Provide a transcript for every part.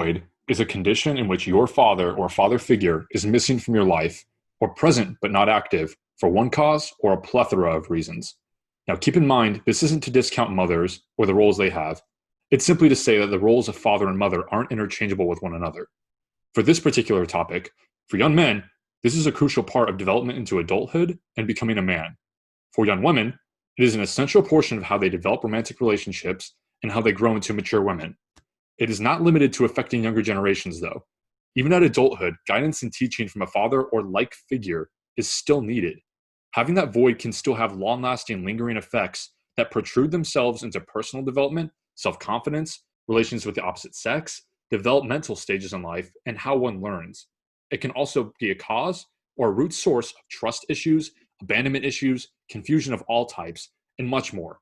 void is a condition in which your father or father figure is missing from your life, or present but not active, for one cause or a plethora of reasons. Now, keep in mind, this isn't to discount mothers or the roles they have. It's simply to say that the roles of father and mother aren't interchangeable with one another. For this particular topic, for young men, this is a crucial part of development into adulthood and becoming a man. For young women, it is an essential portion of how they develop romantic relationships and how they grow into mature women. It is not limited to affecting younger generations, though. Even at adulthood, guidance and teaching from a father or like figure is still needed. Having that void can still have long lasting, lingering effects that protrude themselves into personal development, self confidence, relations with the opposite sex, developmental stages in life, and how one learns. It can also be a cause or a root source of trust issues, abandonment issues, confusion of all types, and much more.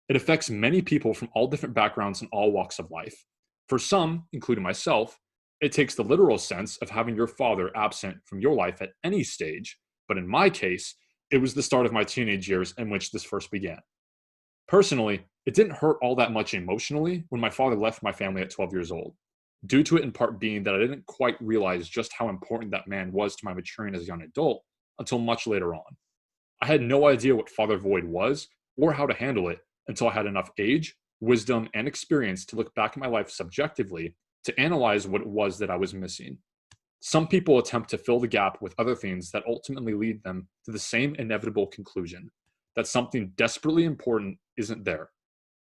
It affects many people from all different backgrounds and all walks of life. For some, including myself, it takes the literal sense of having your father absent from your life at any stage, but in my case, it was the start of my teenage years in which this first began. Personally, it didn't hurt all that much emotionally when my father left my family at 12 years old, due to it in part being that I didn't quite realize just how important that man was to my maturing as a young adult until much later on. I had no idea what father void was or how to handle it until I had enough age, wisdom, and experience to look back at my life subjectively to analyze what it was that I was missing. Some people attempt to fill the gap with other things that ultimately lead them to the same inevitable conclusion that something desperately important isn't there.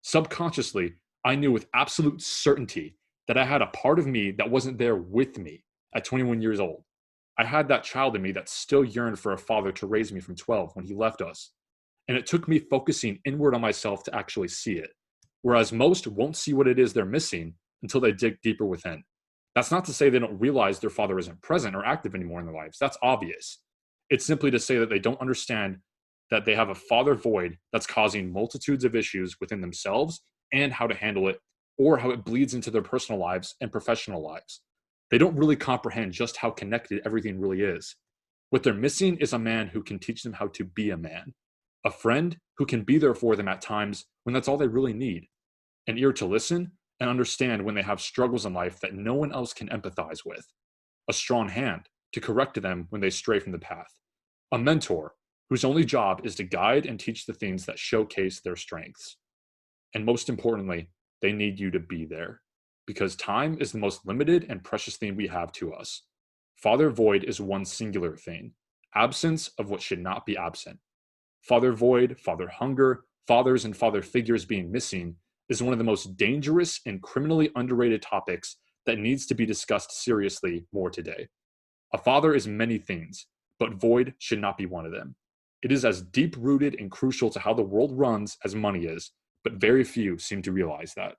Subconsciously, I knew with absolute certainty that I had a part of me that wasn't there with me at 21 years old. I had that child in me that still yearned for a father to raise me from 12 when he left us. And it took me focusing inward on myself to actually see it. Whereas most won't see what it is they're missing until they dig deeper within. That's not to say they don't realize their father isn't present or active anymore in their lives. That's obvious. It's simply to say that they don't understand that they have a father void that's causing multitudes of issues within themselves and how to handle it, or how it bleeds into their personal lives and professional lives. They don't really comprehend just how connected everything really is. What they're missing is a man who can teach them how to be a man, a friend who can be there for them at times when that's all they really need, an ear to listen and understand when they have struggles in life that no one else can empathize with, a strong hand to correct them when they stray from the path, a mentor whose only job is to guide and teach the things that showcase their strengths. And most importantly, they need you to be there, because time is the most limited and precious thing we have to us. Father void is one singular thing, absence of what should not be absent. Father void, father hunger, fathers and father figures being missing is one of the most dangerous and criminally underrated topics that needs to be discussed seriously more today. A father is many things, but void should not be one of them. It is as deep rooted and crucial to how the world runs as money is, but very few seem to realize that.